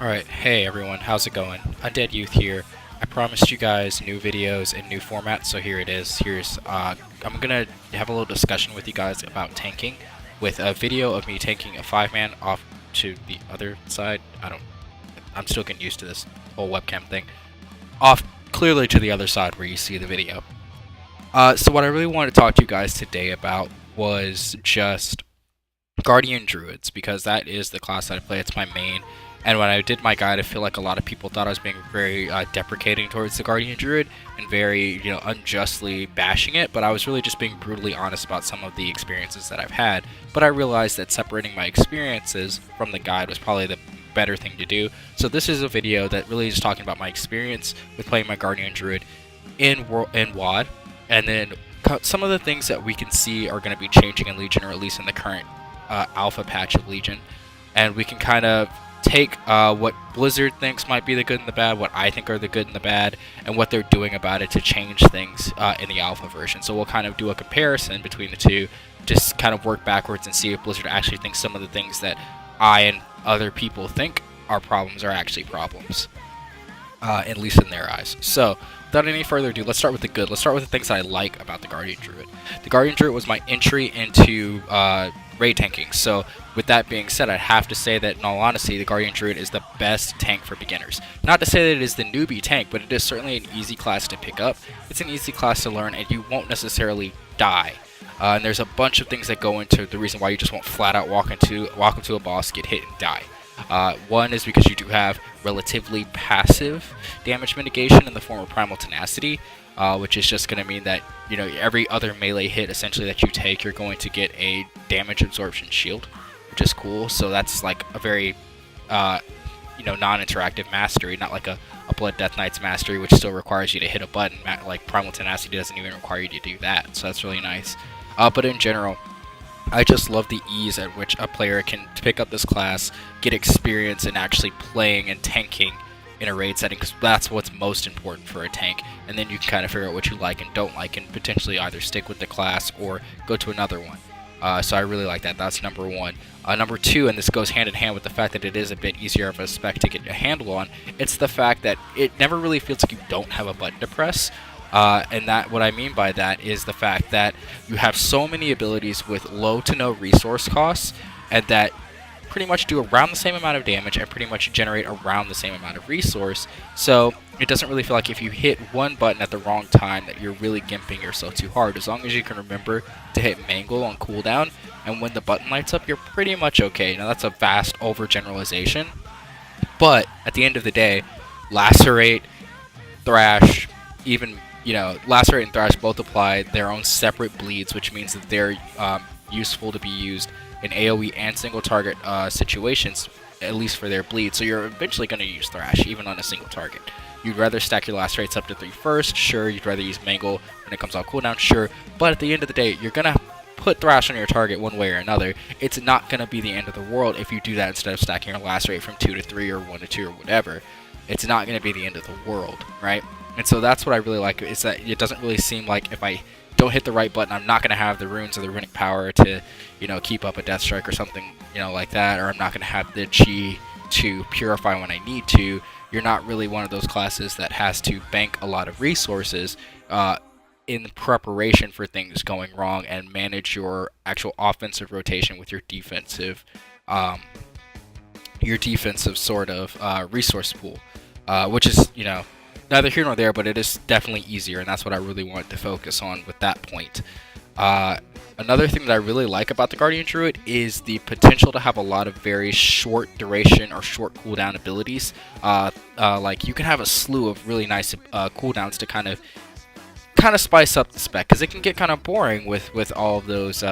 Alright, hey everyone, how's it going? Undead Youth here. I promised you guys new videos and new formats, so here it is. I'm gonna have a little discussion with you guys about tanking, with a video of me taking a 5-man off to the other side. I'm still getting used to this whole webcam thing. Off clearly to the other side where you see the video. So what I really wanted to talk to you guys today about was just Guardian Druids, because that is the class that I play. It's my main. And when I did my guide, I feel like a lot of people thought I was being very deprecating towards the Guardian Druid and very, unjustly bashing it. But I was really just being brutally honest about some of the experiences that I've had. But I realized that separating my experiences from the guide was probably the better thing to do. So this is a video that really is talking about my experience with playing my Guardian Druid in WoD, and then some of the things that we can see are going to be changing in Legion, or at least in the current alpha patch of Legion, and we can kind of take what Blizzard thinks might be the good and the bad, what I think are the good and the bad, and what they're doing about it to change things in the alpha version. So we'll kind of do a comparison between the two, just kind of work backwards and see if Blizzard actually thinks some of the things that I and other people think are problems are actually problems, at least in their eyes. So without any further ado, let's start with the good. Let's start with the things that I like about the Guardian Druid. The Guardian Druid was my entry into raid tanking. So with that being said, I'd have to say that in all honesty, the Guardian Druid is the best tank for beginners. Not to say that it is the newbie tank, but it is certainly an easy class to pick up. It's an easy class to learn, and you won't necessarily die. And there's a bunch of things that go into the reason why you just won't flat out walk into a boss, get hit, and die. One is because you do have relatively passive damage mitigation in the form of Primal Tenacity, which is just going to mean that every other melee hit essentially that you take, you're going to get a damage absorption shield, which is cool. So that's like a very non-interactive mastery, not like a Blood Death Knight's mastery, which still requires you to hit a button. Like Primal Tenacity doesn't even require you to do that, so that's really nice. But in general, I just love the ease at which a player can pick up this class, get experience in actually playing and tanking in a raid setting, because that's what's most important for a tank. And then you can kind of figure out what you like and don't like, and potentially either stick with the class or go to another one. So I really like that. That's number one. Number two, and this goes hand in hand with the fact that it is a bit easier of a spec to get a handle on, it's the fact that it never really feels like you don't have a button to press. And that, what I mean by that is the fact that you have so many abilities with low to no resource costs, and that pretty much do around the same amount of damage and pretty much generate around the same amount of resource. So it doesn't really feel like if you hit one button at the wrong time that you're really gimping yourself too hard. As long as you can remember to hit Mangle on cooldown, and when the button lights up, you're pretty much okay. Now that's a vast overgeneralization, but at the end of the day, Lacerate, Thrash, even Lacerate and Thrash both apply their own separate bleeds, which means that they're useful to be used in AoE and single target situations, at least for their bleed. So you're eventually going to use Thrash, even on a single target. You'd rather stack your Lacerates up to 3 first, sure. You'd rather use Mangle when it comes on cooldown, sure. But at the end of the day, you're going to put Thrash on your target one way or another. It's not going to be the end of the world if you do that instead of stacking your Lacerate from 2 to 3 or 1 to 2 or whatever. It's not going to be the end of the world, right? And so that's what I really like, is that it doesn't really seem like if I don't hit the right button, I'm not going to have the runes or the runic power to, keep up a death strike or something, like that, or I'm not going to have the chi to purify when I need to. You're not really one of those classes that has to bank a lot of resources in preparation for things going wrong and manage your actual offensive rotation with your defensive sort of resource pool, which is, neither here nor there, but it is definitely easier, and that's what I really want to focus on with that point. Another thing that I really like about the Guardian Druid is the potential to have a lot of very short duration or short cooldown abilities. Like you can have a slew of really nice cooldowns to kind of spice up the spec, because it can get kind of boring with all of those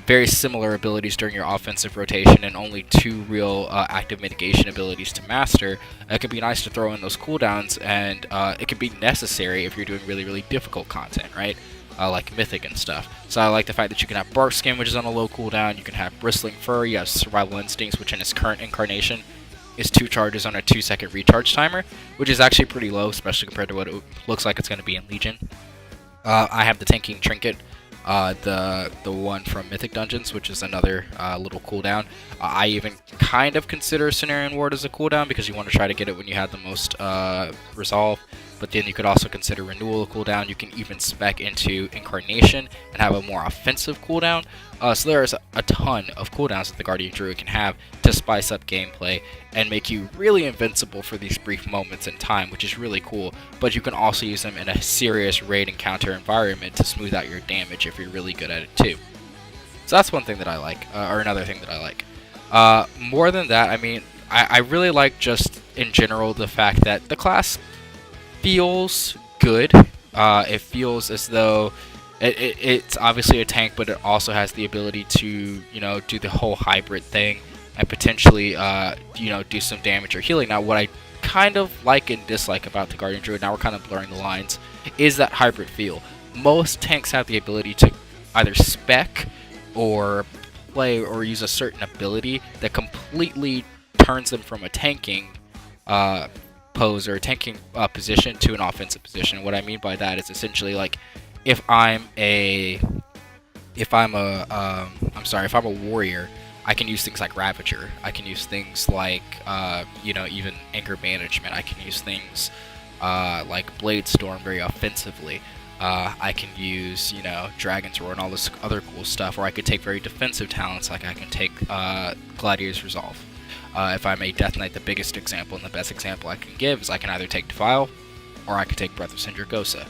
very similar abilities during your offensive rotation and only 2 real active mitigation abilities to master. It can be nice to throw in those cooldowns, and it can be necessary if you're doing really, really difficult content, right? Like Mythic and stuff. So I like the fact that you can have Bark Skin, which is on a low cooldown. You can have Bristling Fur. You have Survival Instincts, which in its current incarnation is 2 charges on a 2-second recharge timer, which is actually pretty low, especially compared to what it looks like it's going to be in Legion. I have the Tanking Trinket, the one from Mythic Dungeons, which is another little cooldown. I even kind of consider Cenarian Ward as a cooldown because you want to try to get it when you have the most resolve. But then you could also consider Renewal a cooldown. You can even spec into Incarnation and have a more offensive cooldown. So there's a ton of cooldowns that the Guardian Druid can have to spice up gameplay and make you really invincible for these brief moments in time, which is really cool. But you can also use them in a serious raid encounter environment to smooth out your damage if you're really good at it too. So that's one thing that I like, or another thing that I like. More than that, I mean, I really like just in general the fact that the class feels good. It feels as though it's obviously a tank, but it also has the ability to, you know, do the whole hybrid thing and potentially, you know, do some damage or healing. Now, what I kind of like and dislike about the Guardian Druid, now we're kind of blurring the lines, is that hybrid feel. Most tanks have the ability to either spec or play or use a certain ability that completely turns them from a tanking pose or tanking position to an offensive position. What I mean by that is essentially like if I'm a warrior, I can use things like Ravager. I can use things like you know, even anger management. I can use things like Blade Storm very offensively. I can use, you know, Dragon's Roar and all this other cool stuff, or I could take very defensive talents, like I can take Gladiator's Resolve. If I'm a Death Knight, the biggest example and the best example I can give is I can either take Defile, or I can take Breath of Sindragosa.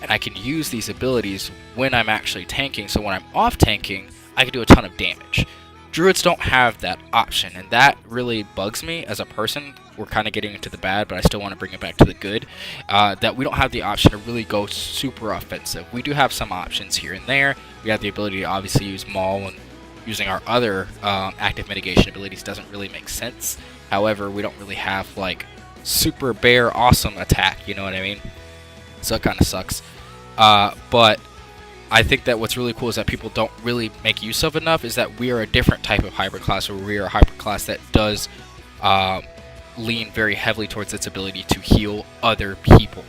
And I can use these abilities when I'm actually tanking, so when I'm off tanking, I can do a ton of damage. Druids don't have that option, and that really bugs me as a person. We're kind of getting into the bad, but I still want to bring it back to the good. That we don't have the option to really go super offensive. We do have some options here and there. We have the ability to obviously use Maul, and using our other active mitigation abilities doesn't really make sense. However, we don't really have like super bear awesome attack, you know what I mean? So it kind of sucks. But I think that what's really cool is that people don't really make use of enough is that we are a different type of hybrid class, or we are a hybrid class that does lean very heavily towards its ability to heal other people,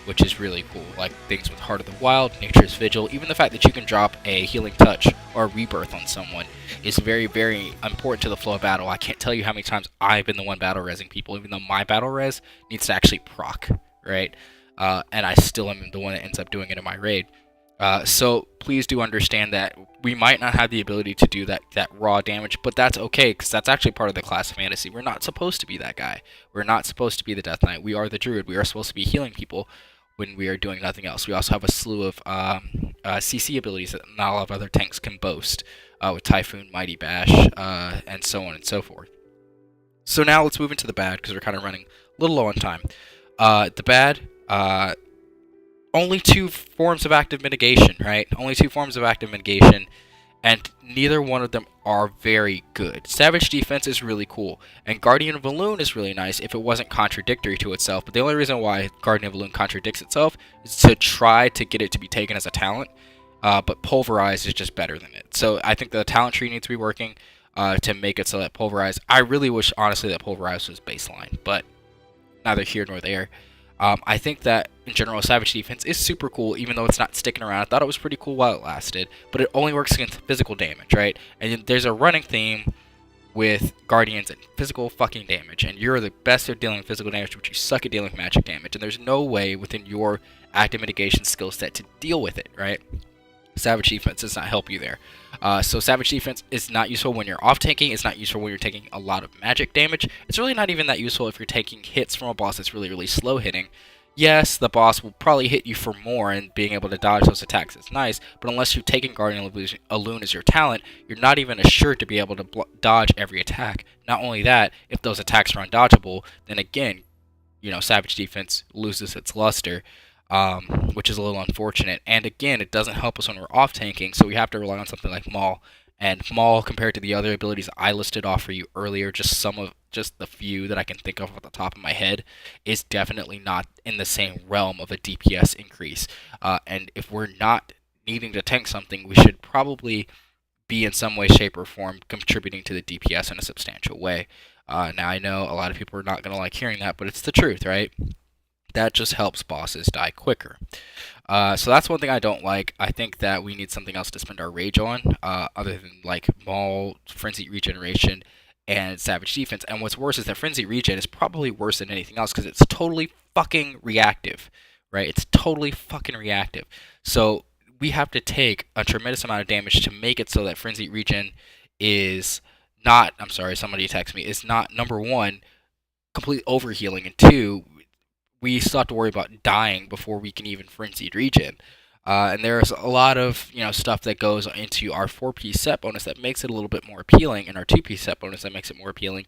which is really cool. Like things with Heart of the Wild, Nature's Vigil, even the fact that you can drop a Healing Touch or a Rebirth on someone is very, very important to the flow of battle. I can't tell you how many times I've been the one battle resing people, even though my battle res needs to actually proc, right? And I still am the one that ends up doing it in my raid. So please do understand that we might not have the ability to do that raw damage, but that's okay, because that's actually part of the class of fantasy. We're not supposed to be that guy. We're not supposed to be the Death Knight. We are the Druid. We are supposed to be healing people when we are doing nothing else. We also have a slew of CC abilities that not a lot of other tanks can boast, with Typhoon, Mighty Bash, and so on and so forth. So now let's move into the bad, because we're kind of running a little low on time. The bad, only 2 forms of active mitigation, right? Only 2 forms of active mitigation, and neither one of them are very good. Savage Defense is really cool, and Guardian of Elune is really nice if it wasn't contradictory to itself, but the only reason why Guardian of Elune contradicts itself is to try to get it to be taken as a talent, but Pulverize is just better than it. So I think the talent tree needs to be working to make it so that Pulverize... I really wish, honestly, that Pulverize was baseline, but neither here nor there. I think that, in general, Savage Defense is super cool, even though it's not sticking around. I thought it was pretty cool while it lasted, but it only works against physical damage, right? And there's a running theme with Guardians and physical fucking damage, and you're the best at dealing physical damage, but you suck at dealing magic damage, and there's no way within your active mitigation skill set to deal with it, right? Savage Defense does not help you there. So Savage Defense is not useful when you're off tanking. It's not useful when you're taking a lot of magic damage. It's really not even that useful if you're taking hits from a boss that's really, really slow hitting. Yes, the boss will probably hit you for more, and being able to dodge those attacks is nice, but unless you've taken Guardian of Elune as your talent, you're not even assured to be able to dodge every attack. Not only that, if those attacks are undodgeable, then again, you know, Savage Defense loses its luster. Which is a little unfortunate. And again, it doesn't help us when we're off tanking, so we have to rely on something like Maul. And Maul, compared to the other abilities I listed off for you earlier, just the few that I can think of off the top of my head, is definitely not in the same realm of a DPS increase. And if we're not needing to tank something, we should probably be in some way, shape, or form contributing to the DPS in a substantial way. Now, I know a lot of people are not going to like hearing that, but it's the truth, right? That just helps bosses die quicker. So that's one thing I don't like. I think that we need something else to spend our rage on, other than like Maul, Frenzy Regeneration, and Savage Defense. And what's worse is that Frenzy Regen is probably worse than anything else because it's totally fucking reactive, right? It's totally fucking reactive. So we have to take a tremendous amount of damage to make it so that Frenzy Regen is not, I'm sorry, somebody text me, is not, number one, complete overhealing, and two, we still have to worry about dying before we can even frenzied regen. And there's a lot of stuff that goes into our 4-piece set bonus that makes it a little bit more appealing, and our 2-piece set bonus that makes it more appealing.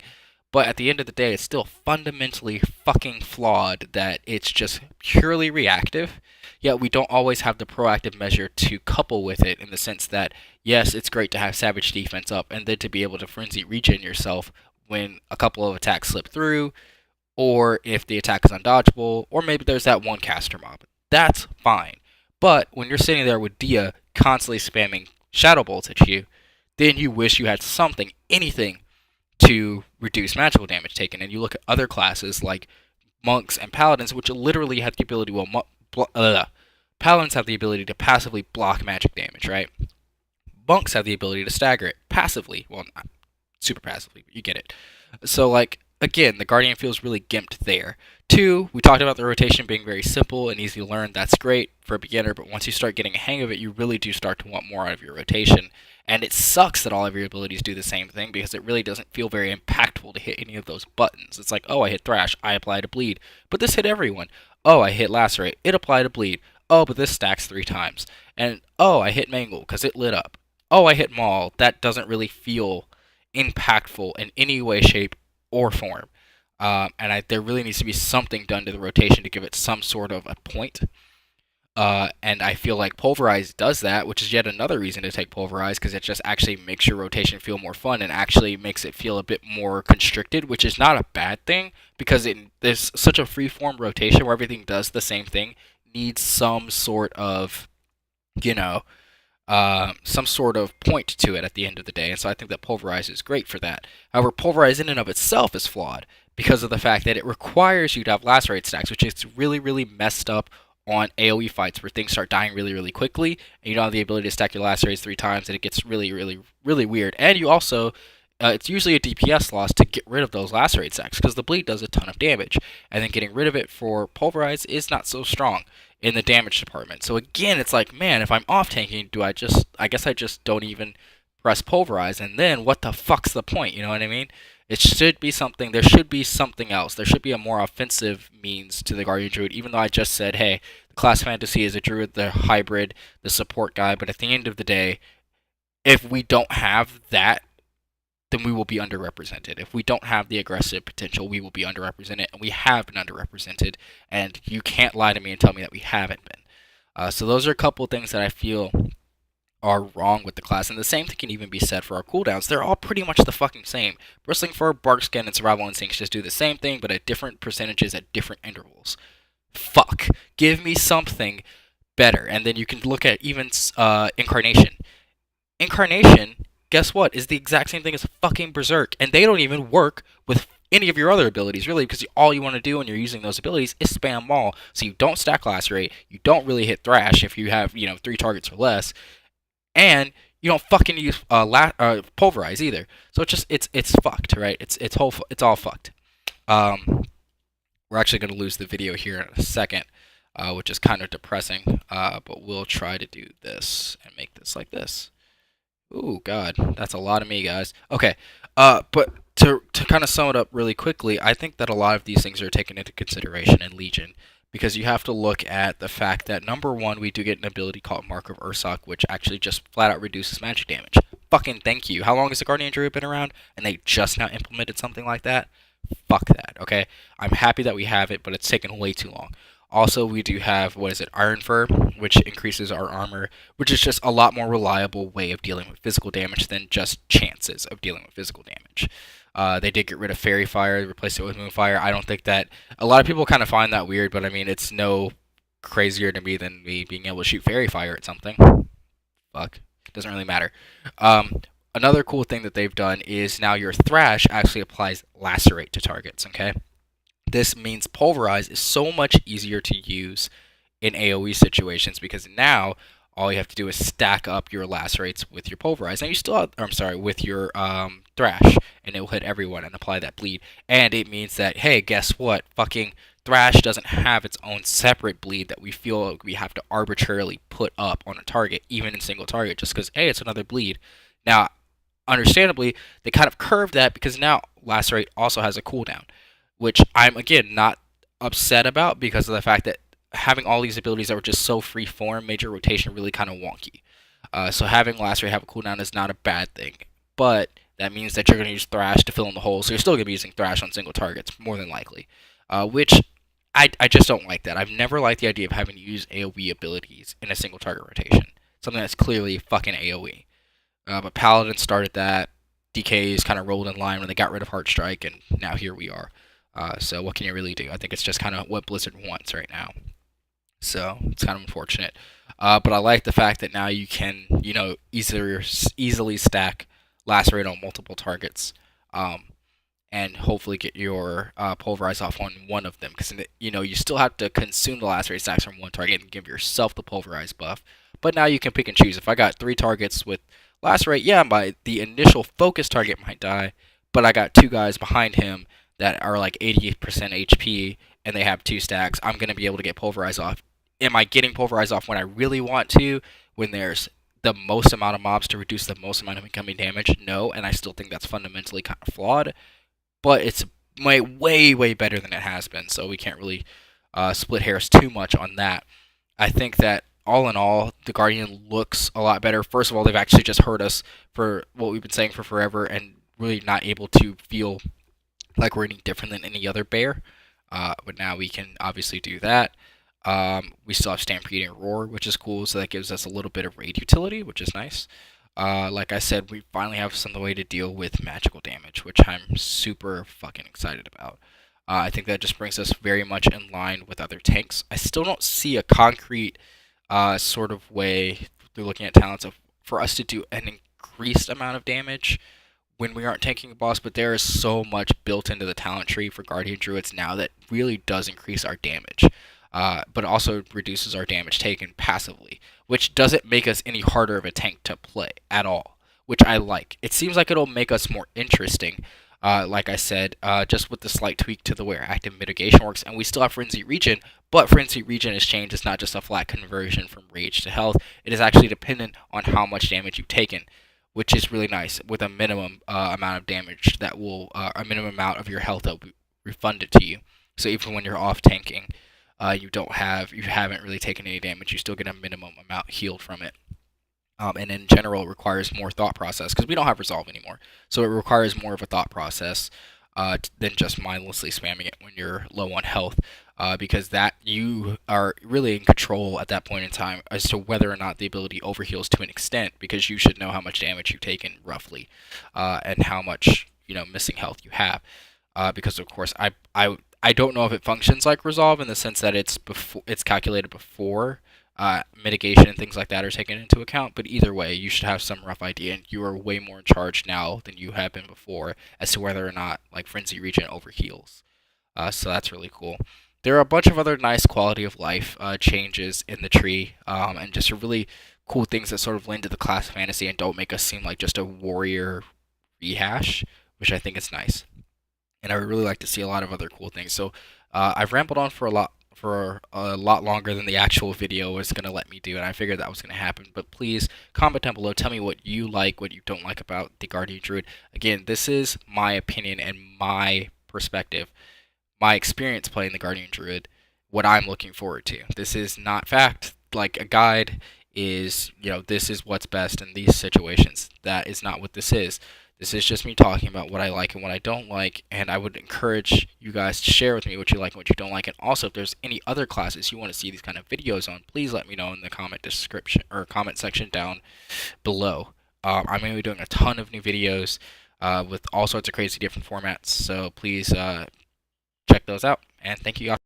But at the end of the day, it's still fundamentally fucking flawed that it's just purely reactive. Yet we don't always have the proactive measure to couple with it in the sense that, yes, it's great to have Savage Defense up and then to be able to frenzy regen yourself when a couple of attacks slip through, or if the attack is undodgeable, or maybe there's that one caster mob. That's fine. But when you're sitting there with Dia constantly spamming Shadow Bolts at you, then you wish you had something, anything, to reduce magical damage taken. And you look at other classes like monks and paladins, which literally have the ability, paladins have the ability to passively block magic damage, right? Monks have the ability to stagger it passively. Well, not super passively, but you get it. So, like, again, the Guardian feels really gimped there. Two, we talked about the rotation being very simple and easy to learn. That's great for a beginner, but once you start getting a hang of it, you really do start to want more out of your rotation. And it sucks that all of your abilities do the same thing because it really doesn't feel very impactful to hit any of those buttons. It's like, oh, I hit Thrash, I apply to Bleed, but this hit everyone. Oh, I hit Lacerate, it applied to Bleed. Oh, but this stacks 3 times. And oh, I hit Mangle because it lit up. Oh, I hit Maul. That doesn't really feel impactful in any way, shape, or form. There really needs to be something done to the rotation to give it some sort of a point. And I feel like Pulverize does that, which is yet another reason to take Pulverize, because it just actually makes your rotation feel more fun and actually makes it feel a bit more constricted, which is not a bad thing, because there's such a free-form rotation where everything does the same thing, needs some sort of, some sort of point to it at the end of the day, and so I think that Pulverize is great for that. However, Pulverize in and of itself is flawed because of the fact that it requires you to have Lacerate stacks, which is really, really messed up on AoE fights where things start dying really, really quickly, and you don't have the ability to stack your Lacerates 3 times, and it gets really, really, really weird. And you also, it's usually a DPS loss to get rid of those Lacerate stacks, because the Bleed does a ton of damage, and then getting rid of it for Pulverize is not so strong in the damage department. So again, it's like, man, if I'm off tanking, I guess I just don't even press Pulverize, and then what the fuck's the point, you know what I mean? There should be something else. There should be a more offensive means to the Guardian Druid, even though I just said, hey, the class fantasy is a Druid, the hybrid, the support guy, but at the end of the day, if we don't have that, then we will be underrepresented. If we don't have the aggressive potential, we will be underrepresented, and we have been underrepresented, and you can't lie to me and tell me that we haven't been. So those are a couple of things that I feel are wrong with the class, and the same thing can even be said for our cooldowns. They're all pretty much the fucking same. Bristling Fur, Bark Skin, and Survival Instincts just do the same thing, but at different percentages at different intervals. Fuck. Give me something better. And then you can look at even Incarnation. Incarnation, guess what, is the exact same thing as fucking Berserk, and they don't even work with any of your other abilities, really, because all you want to do when you're using those abilities is spam Maul, so you don't stack Lacerate, you don't really hit Thrash if you have, 3 targets or less, and you don't fucking use Pulverize either. So it's fucked, right? It's all fucked. We're actually gonna lose the video here in a second, which is kind of depressing. But we'll try to do this and make this like this. Ooh, God, that's a lot of me, guys. Okay, but to kind of sum it up really quickly, I think that a lot of these things are taken into consideration in Legion, because you have to look at the fact that, number one, we do get an ability called Mark of Ursak, which actually just flat out reduces magic damage. Fucking thank you. How long has the Guardian Druid been around, and they just now implemented something like that? Fuck that, okay? I'm happy that we have it, but it's taken way too long. Also, we do have, Iron Fur, which increases our armor, which is just a lot more reliable way of dealing with physical damage than just chances of dealing with physical damage. They did get rid of Fairy Fire, replaced it with Moonfire. I don't think that... A lot of people kind of find that weird, but I mean, it's no crazier to me than me being able to shoot Fairy Fire at something. Fuck. Doesn't really matter. Another cool thing that they've done is now your Thrash actually applies Lacerate to targets, okay? this means Pulverize is so much easier to use in AoE situations because now all you have to do is stack up your lacerates with your Pulverize. Now you still have, or I'm sorry, with your Thrash, and it will hit everyone and apply that bleed. And it means that, hey, guess what? Fucking Thrash doesn't have its own separate bleed that we feel like we have to arbitrarily put up on a target, even in single target, just because, hey, it's another bleed. Now, understandably, they kind of curved that because now Lacerate also has a cooldown, which I'm, again, not upset about because of the fact that having all these abilities that were just so free form made your rotation really kind of wonky. So having Lacerate have a cooldown is not a bad thing, but that means that you're going to use Thrash to fill in the holes, so you're still going to be using Thrash on single targets, more than likely, which I just don't like that. I've never liked the idea of having to use AoE abilities in a single target rotation, something that's clearly fucking AoE. But Paladin started that. DKs kind of rolled in line when they got rid of Heart Strike, and now here we are. So what can you really do? I think it's just kind of what Blizzard wants right now. So it's kind of unfortunate. But I like the fact that now you can, easily stack Lacerate on multiple targets, and hopefully get your Pulverize off on one of them. Because, you still have to consume the Lacerate stacks from one target and give yourself the Pulverize buff. But now you can pick and choose. If I got 3 targets with Lacerate, yeah, the initial focus target might die, but I got 2 guys behind him that are like 80% HP, and they have 2 stacks. I'm going to be able to get Pulverize off. Am I getting Pulverize off when I really want to, when there's the most amount of mobs to reduce the most amount of incoming damage? No, and I still think that's fundamentally kind of flawed, but it's way better than it has been, so we can't really split hairs too much on that. I think that all in all, the Guardian looks a lot better. First of all, they've actually just heard us for what we've been saying for forever and really not able to feel like we're any different than any other bear. But now we can obviously do that. We still have Stampede and Roar, which is cool, so that gives us a little bit of raid utility, which is nice. Like I said, we finally have some way to deal with magical damage, which I'm super fucking excited about. I think that just brings us very much in line with other tanks. I still don't see a concrete sort of way through looking at talents for us to do an increased amount of damage when we aren't tanking a boss, but there is so much built into the talent tree for Guardian Druids now that really does increase our damage, but also reduces our damage taken passively, which doesn't make us any harder of a tank to play at all, which I like. It seems like it'll make us more interesting, like I said, just with the slight tweak to the way our active mitigation works, and we still have Frenzy Regen, but Frenzy Regen is changed. It's not just a flat conversion from Rage to Health. It is actually dependent on how much damage you've taken, which is really nice, with a minimum amount of damage that will, a minimum amount of your health that will be refunded to you. So even when you're off tanking, you haven't really taken any damage, you still get a minimum amount healed from it. And in general, it requires more thought process, because we don't have Resolve anymore. So it requires more of a thought process than just mindlessly spamming it when you're low on health, because that you are really in control at that point in time as to whether or not the ability overheals to an extent, because you should know how much damage you've taken roughly, and how much missing health you have. Because of course I don't know if it functions like Resolve in the sense that it's calculated before mitigation and things like that are taken into account, but either way, you should have some rough idea, and you are way more in charge now than you have been before as to whether or not like Frenzy Regen overheals. So that's really cool. There are a bunch of other nice quality of life changes in the tree, and just really cool things that sort of lend to the class fantasy and don't make us seem like just a warrior rehash, which I think is nice. And I would really like to see a lot of other cool things. So I've rambled on for a lot longer than the actual video was going to let me do, and I figured that was going to happen. But please comment down below, tell me what you like, what you don't like about the Guardian Druid. Again, this is my opinion and my perspective, my experience playing the Guardian Druid, what I'm looking forward to. This is not fact. Like a guide is, this is what's best in these situations. That is not what this is. This is just me talking about what I like and what I don't like, and I would encourage you guys to share with me what you like and what you don't like. And also, if there's any other classes you want to see these kind of videos on, please let me know in the comment description or comment section down below. I'm going to be doing a ton of new videos with all sorts of crazy different formats, so please check those out. And thank you guys.